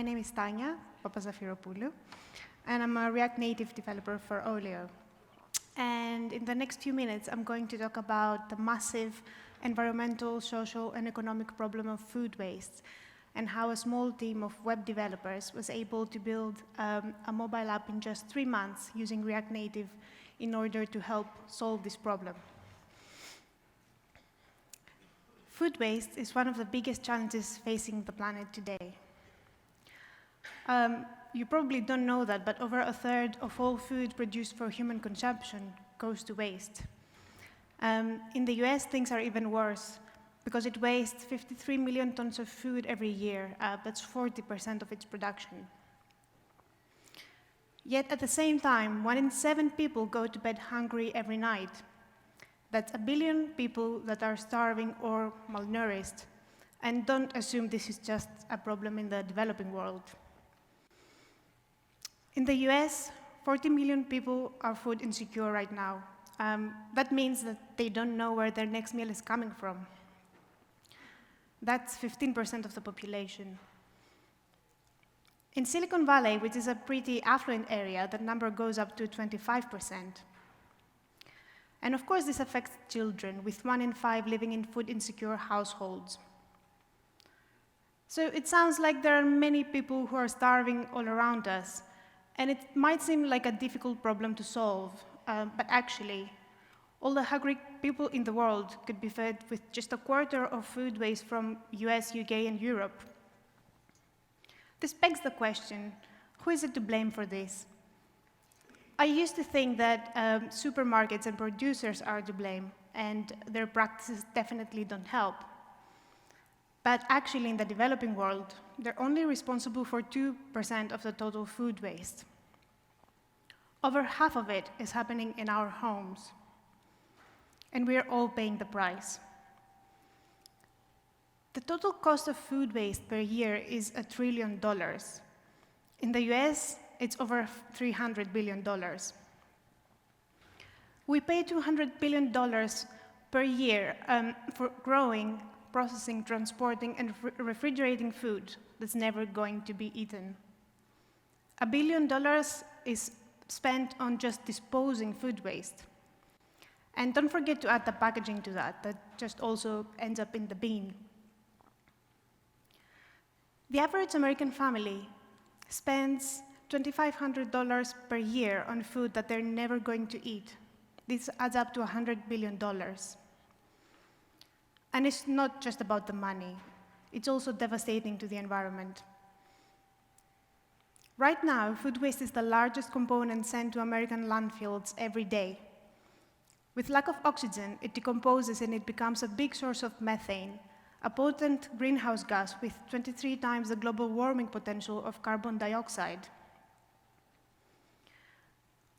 My name is Tania, Papazafeiropoulou, and I'm a React Native developer for Olio. And in the next few minutes, I'm going to talk about the massive environmental, social, and economic problem of food waste, and how a small team of web developers was able to build a mobile app in just 3 months using React Native in order to help solve this problem. Food waste is one of the biggest challenges facing the planet today. You probably don't know that, but over a third of all food produced for human consumption goes to waste. In the US, things are even worse, because it wastes 53 million tons of food every year. That's 40% of its production. Yet at the same time, 1 in 7 people go to bed hungry every night. That's 1 billion people that are starving or malnourished. And don't assume this is just a problem in the developing world. In the US, 40 million people are food insecure right now. That means that they don't know where their next meal is coming from. That's 15% of the population. In Silicon Valley, which is a pretty affluent area, that number goes up to 25%. And of course, this affects children, with 1 in 5 living in food-insecure households. So it sounds like there are many people who are starving all around us, and it might seem like a difficult problem to solve, but actually, all the hungry people in the world could be fed with just 1/4 of food waste from US, UK, and Europe. This begs the question, who is it to blame for this? I used to think that supermarkets and producers are to blame, and their practices definitely don't help. But actually, in the developing world, they're only responsible for 2% of the total food waste. Over half of it is happening in our homes, and we are all paying the price. The total cost of food waste per year is $1 trillion. In the US, it's over $300 billion. We pay $200 billion per year for growing, processing, transporting, and refrigerating food that's never going to be eaten. $1 billion is spent on just disposing food waste. And don't forget to add the packaging to that. That just also ends up in the bin. The average American family spends $2,500 per year on food that they're never going to eat. This adds up to $100 billion. And it's not just about the money. It's also devastating to the environment. Right now, food waste is the largest component sent to American landfills every day. With lack of oxygen, it decomposes and it becomes a big source of methane, a potent greenhouse gas with 23 times the global warming potential of carbon dioxide.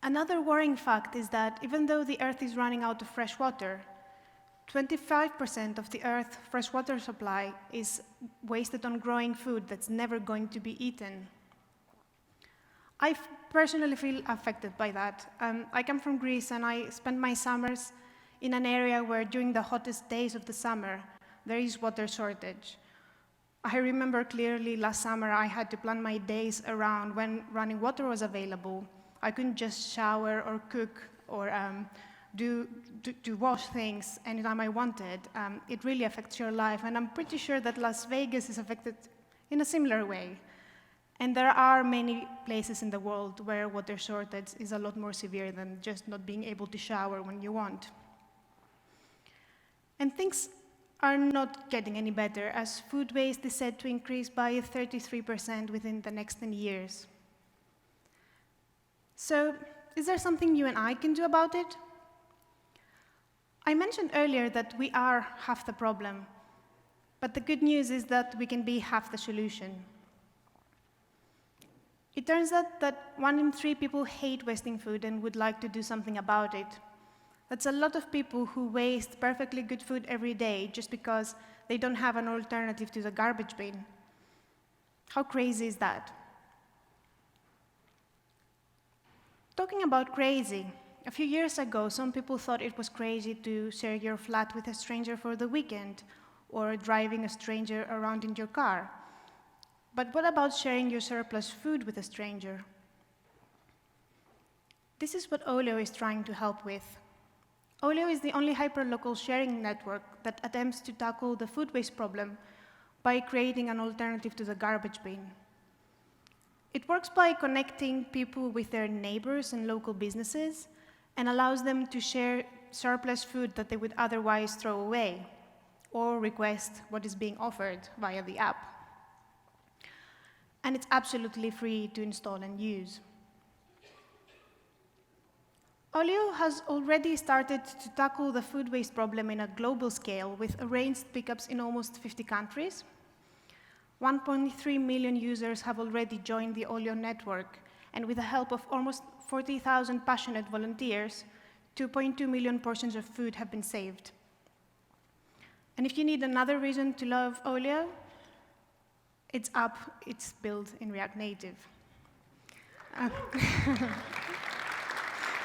Another worrying fact is that even though the Earth is running out of fresh water, 25% of the Earth's freshwater supply is wasted on growing food that's never going to be eaten. I personally feel affected by that. I come from Greece, and I spend my summers in an area where during the hottest days of the summer, there is water shortage. I remember clearly last summer I had to plan my days around when running water was available. I couldn't just shower or cook or to wash things anytime I wanted. It really affects your life, and I'm pretty sure that Las Vegas is affected in a similar way. And there are many places in the world where water shortage is a lot more severe than just not being able to shower when you want. And things are not getting any better, as food waste is said to increase by 33% within the next 10 years. So, is there something you and I can do about it? I mentioned earlier that we are half the problem, but the good news is that we can be half the solution. It turns out that 1 in 3 people hate wasting food and would like to do something about it. That's a lot of people who waste perfectly good food every day just because they don't have an alternative to the garbage bin. How crazy is that? Talking about crazy, a few years ago, some people thought it was crazy to share your flat with a stranger for the weekend or driving a stranger around in your car. But what about sharing your surplus food with a stranger? This is what Olio is trying to help with. Olio is the only hyperlocal sharing network that attempts to tackle the food waste problem by creating an alternative to the garbage bin. It works by connecting people with their neighbors and local businesses and allows them to share surplus food that they would otherwise throw away or request what is being offered via the app. And it's absolutely free to install and use. Olio has already started to tackle the food waste problem in a global scale with arranged pickups in almost 50 countries. 1.3 million users have already joined the Olio network, and with the help of almost 40,000 passionate volunteers, 2.2 million portions of food have been saved. And if you need another reason to love Olio, it's built in React Native.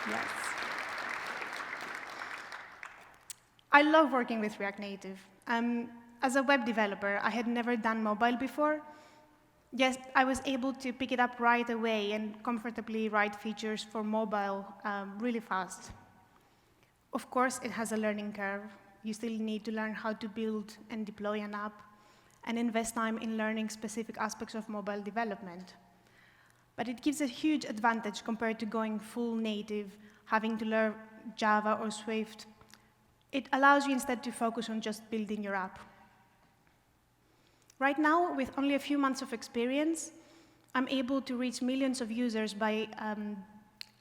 Yes. I love working with React Native. As a web developer, I had never done mobile before. Yes, I was able to pick it up right away and comfortably write features for mobile really fast. Of course, it has a learning curve. You still need to learn how to build and deploy an app and invest time in learning specific aspects of mobile development. But it gives a huge advantage compared to going full native, having to learn Java or Swift. It allows you instead to focus on just building your app. Right now, with only a few months of experience, I'm able to reach millions of users by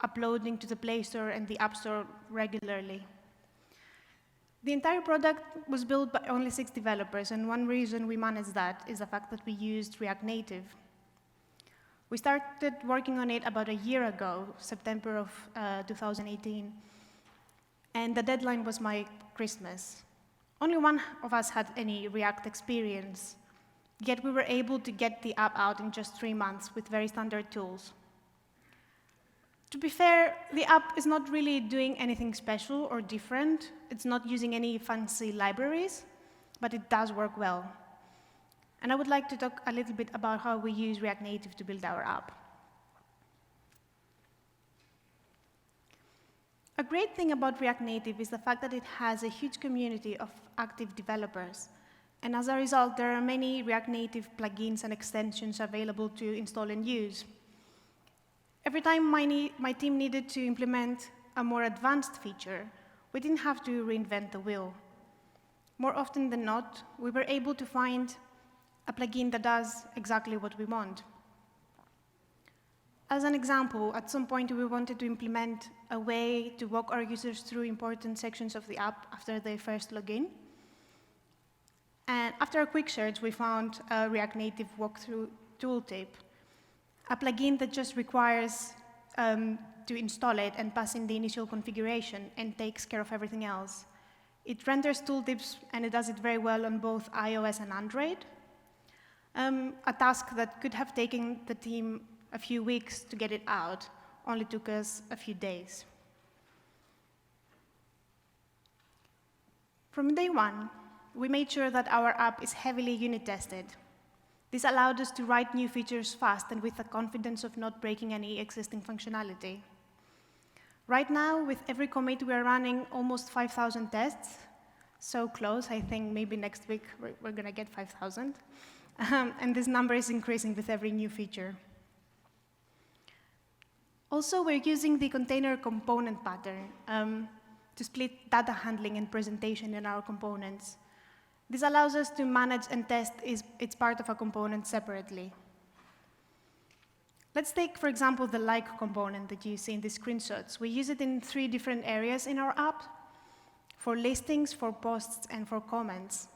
uploading to the Play Store and the App Store regularly. The entire product was built by only 6 developers, and one reason we managed that is the fact that we used React Native. We started working on it about a year ago, September of 2018, and the deadline was my Christmas. Only one of us had any React experience, yet we were able to get the app out in just 3 months with very standard tools. To be fair, the app is not really doing anything special or different. It's not using any fancy libraries, but it does work well. And I would like to talk a little bit about how we use React Native to build our app. A great thing about React Native is the fact that it has a huge community of active developers. And as a result, there are many React Native plugins and extensions available to install and use. Every time my team needed to implement a more advanced feature, we didn't have to reinvent the wheel. More often than not, we were able to find a plugin that does exactly what we want. As an example, at some point we wanted to implement a way to walk our users through important sections of the app after they first log in. And after a quick search, we found a React Native walkthrough tooltip, a plugin that just requires to install it and pass in the initial configuration and takes care of everything else. It renders tooltips, and it does it very well on both iOS and Android, a task that could have taken the team a few weeks to get it out only took us a few days. From day one, we made sure that our app is heavily unit tested. This allowed us to write new features fast and with the confidence of not breaking any existing functionality. Right now, with every commit, we are running almost 5,000 tests. So close, I think maybe next week we're going to get 5,000. And this number is increasing with every new feature. Also, we're using the container component pattern to split data handling and presentation in our components. This allows us to manage and test its part of a component separately. Let's take, for example, the like component that you see in the screenshots. We use it in 3 different areas in our app: for listings, for posts, and for comments.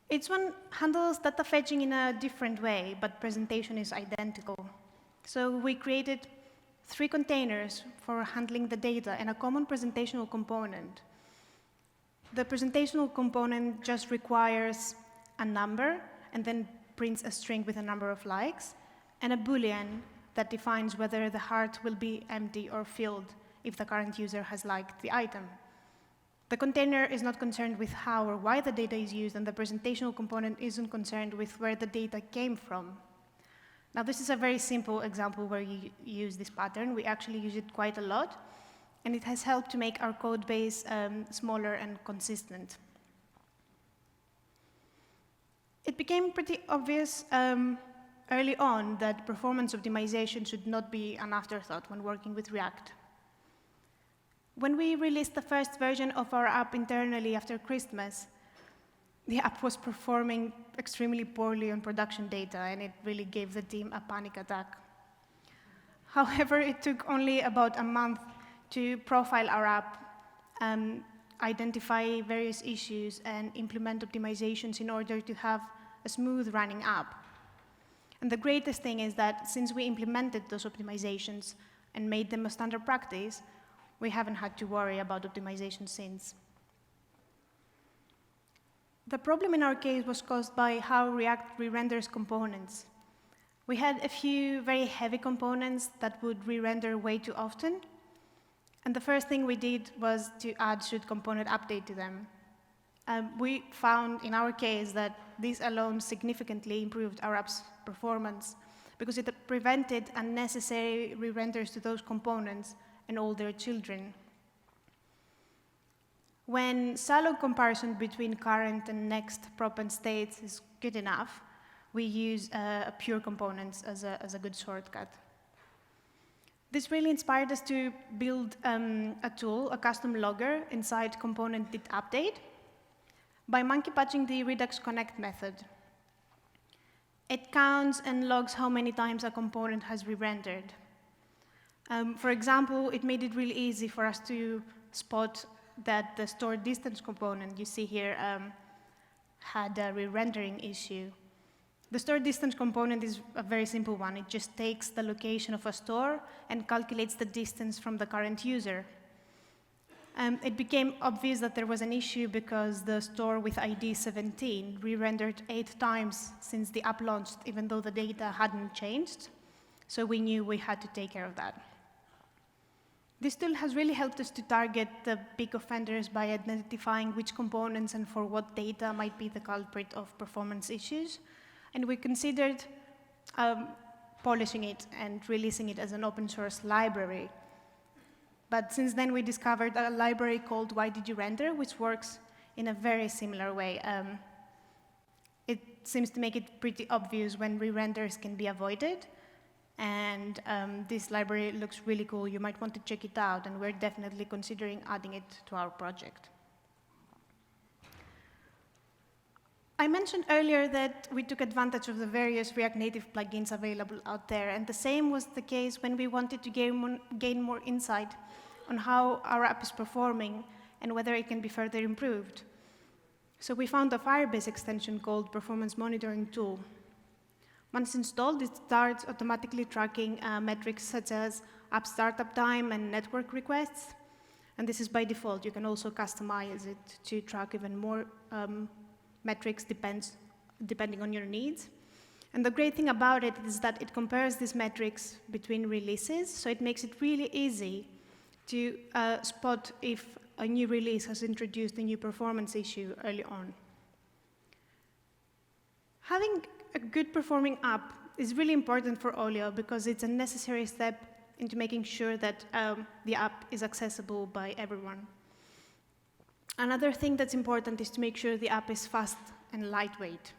Each one handles data fetching in a different way, but presentation is identical. So we created 3 containers for handling the data and a common presentational component. The presentational component just requires a number and then prints a string with a number of likes, and a Boolean that defines whether the heart will be empty or filled if the current user has liked the item. The container is not concerned with how or why the data is used, and the presentational component isn't concerned with where the data came from. Now, this is a very simple example where you use this pattern. We actually use it quite a lot, and it has helped to make our code base smaller and consistent. It became pretty obvious early on that performance optimization should not be an afterthought when working with React. When we released the first version of our app internally after Christmas, the app was performing extremely poorly on production data, and it really gave the team a panic attack. However, it took only about a month to profile our app, identify various issues, and implement optimizations in order to have a smooth running app. And the greatest thing is that since we implemented those optimizations and made them a standard practice, we haven't had to worry about optimization since. The problem in our case was caused by how React re-renders components. We had a few very heavy components that would re-render way too often. And the first thing we did was to add should component update to them. We found in our case that this alone significantly improved our app's performance because it prevented unnecessary re-renders to those components and all their children. When shallow comparison between current and next prop states is good enough, we use pure components as a good shortcut. This really inspired us to build a tool, a custom logger inside component did update by monkey patching the Redux connect method. It counts and logs how many times a component has re-rendered. For example, it made it really easy for us to spot that the store distance component you see here had a re-rendering issue. The store distance component is a very simple one. It just takes the location of a store and calculates the distance from the current user. It became obvious that there was an issue because the store with ID 17 re-rendered 8 times since the app launched, even though the data hadn't changed. So we knew we had to take care of that. This tool has really helped us to target the big offenders by identifying which components and for what data might be the culprit of performance issues. And we considered polishing it and releasing it as an open source library. But since then, we discovered a library called Why Did You Render, which works in a very similar way. It seems to make it pretty obvious when re-renders can be avoided. And this library looks really cool. You might want to check it out, and we're definitely considering adding it to our project. I mentioned earlier that we took advantage of the various React Native plugins available out there, and the same was the case when we wanted to gain more insight on how our app is performing and whether it can be further improved. So we found a Firebase extension called Performance Monitoring Tool. Once installed, it starts automatically tracking metrics such as app startup time and network requests. And this is by default. You can also customize it to track even more metrics depending on your needs. And the great thing about it is that it compares these metrics between releases, so it makes it really easy to spot if a new release has introduced a new performance issue early on. Having a good performing app is really important for Olio because it's a necessary step into making sure that the app is accessible by everyone. Another thing that's important is to make sure the app is fast and lightweight.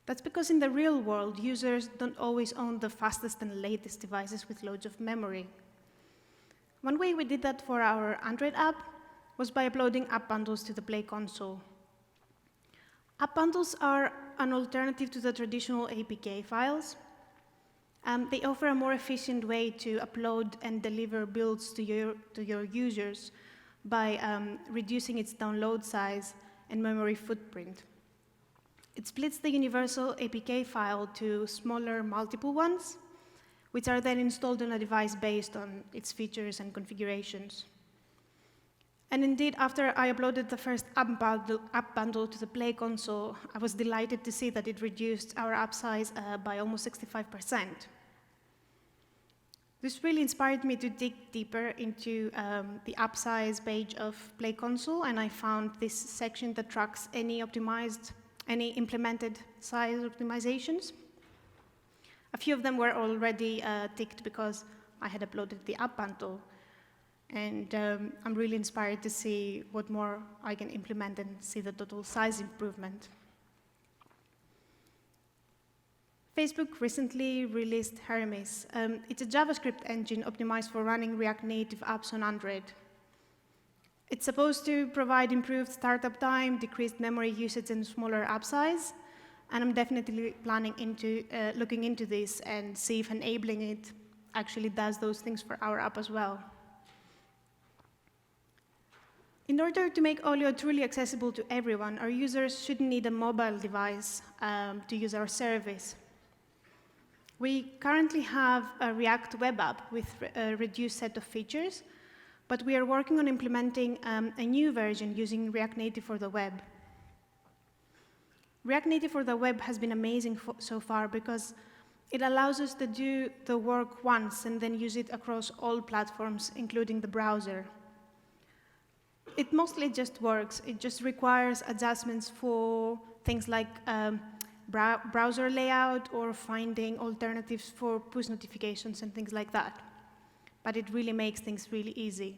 That's because in the real world, users don't always own the fastest and latest devices with loads of memory. One way we did that for our Android app was by uploading app bundles to the Play console. App bundles are an alternative to the traditional APK files. They offer a more efficient way to upload and deliver builds to your users by reducing its download size and memory footprint. It splits the universal APK file to smaller multiple ones, which are then installed on a device based on its features and configurations. And indeed, after I uploaded the first app bundle to the Play console, I was delighted to see that it reduced our app size by almost 65%. This really inspired me to dig deeper into the app size page of Play Console, and I found this section that tracks any implemented size optimizations. A few of them were already ticked because I had uploaded the app bundle, and I'm really inspired to see what more I can implement and see the total size improvement. Facebook recently released Hermes. It's a JavaScript engine optimized for running React Native apps on Android. It's supposed to provide improved startup time, decreased memory usage, and smaller app size. And I'm definitely planning into looking into this and see if enabling it actually does those things for our app as well. In order to make Olio truly accessible to everyone, our users shouldn't need a mobile device to use our service. We currently have a React web app with a reduced set of features, but we are working on implementing a new version using React Native for the web. React Native for the web has been amazing so far because it allows us to do the work once and then use it across all platforms, including the browser. It mostly just works. It just requires adjustments for things like browser layout or finding alternatives for push notifications and things like that. But it really makes things really easy.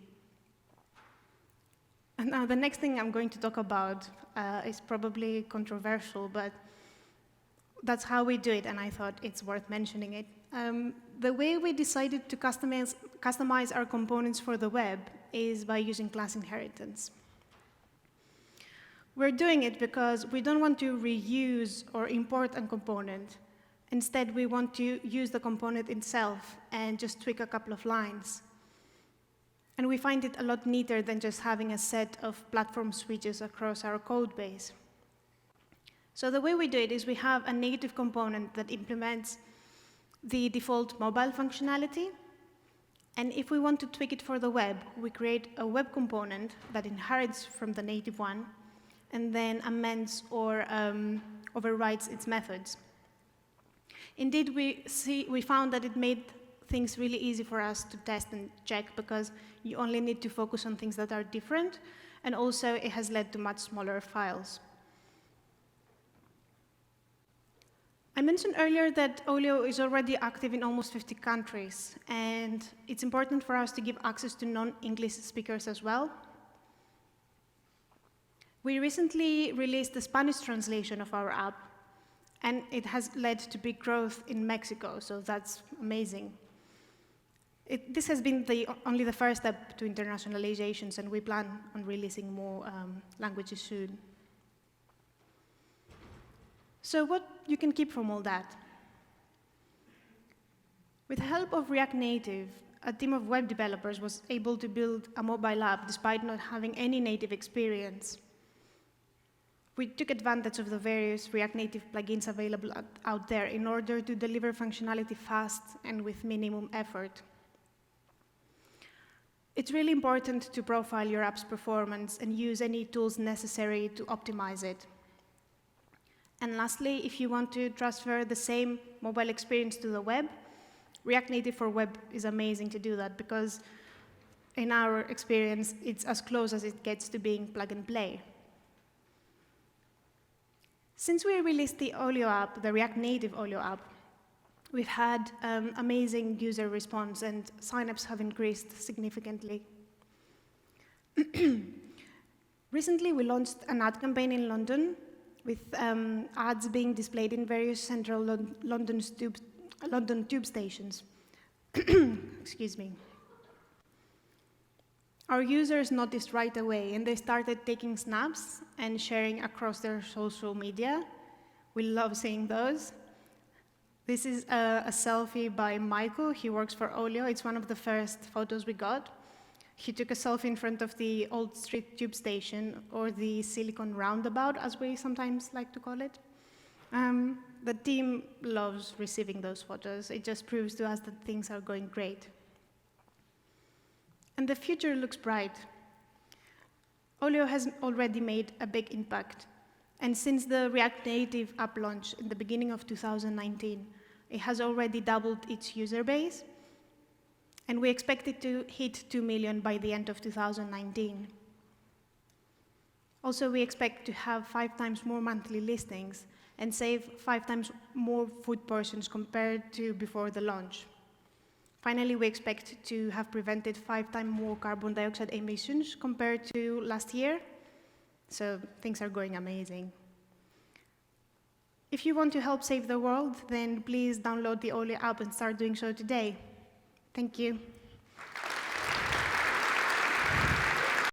And now the next thing I'm going to talk about is probably controversial, but that's how we do it, and I thought it's worth mentioning it. The way we decided to customize our components for the web is by using class inheritance. We're doing it because we don't want to reuse or import a component. Instead, we want to use the component itself and just tweak a couple of lines. And we find it a lot neater than just having a set of platform switches across our code base. So the way we do it is we have a native component that implements the default mobile functionality. And if we want to tweak it for the web, we create a web component that inherits from the native one and then amends or overrides its methods. Indeed, we found that it made things really easy for us to test and check because you only need to focus on things that are different, and also it has led to much smaller files. I mentioned earlier that Olio is already active in almost 50 countries, and it's important for us to give access to non-English speakers as well. We recently released the Spanish translation of our app, and it has led to big growth in Mexico, so that's amazing. This has been only the first step to internationalizations, and we plan on releasing more languages soon. So what you can keep from all that? With the help of React Native, a team of web developers was able to build a mobile app despite not having any native experience. We took advantage of the various React Native plugins available out there in order to deliver functionality fast and with minimum effort. It's really important to profile your app's performance and use any tools necessary to optimize it. And lastly, if you want to transfer the same mobile experience to the web, React Native for web is amazing to do that because in our experience, it's as close as it gets to being plug and play. Since we released the Olio app, the React Native Olio app, we've had amazing user response, and signups have increased significantly. Recently, we launched an ad campaign in London with ads being displayed in various central London tube stations. Excuse me. Our users noticed right away, and they started taking snaps and sharing across their social media. We love seeing those. This is a selfie by Michael. He works for Olio. It's one of the first photos we got. He took a selfie in front of the Old Street Tube Station, or the Silicon Roundabout, as we sometimes like to call it. The team loves receiving those photos. It just proves to us that things are going great. And the future looks bright. Olio has already made a big impact. And since the React Native app launch in the beginning of 2019, it has already doubled its user base. and we expect it to hit 2 million by the end of 2019. Also, we expect to have 5 times more monthly listings and save 5 times more food portions compared to before the launch. Finally, we expect to have prevented 5 times more carbon dioxide emissions compared to last year. So things are going amazing. If you want to help save the world, then please download the Olio app and start doing so today. Thank you.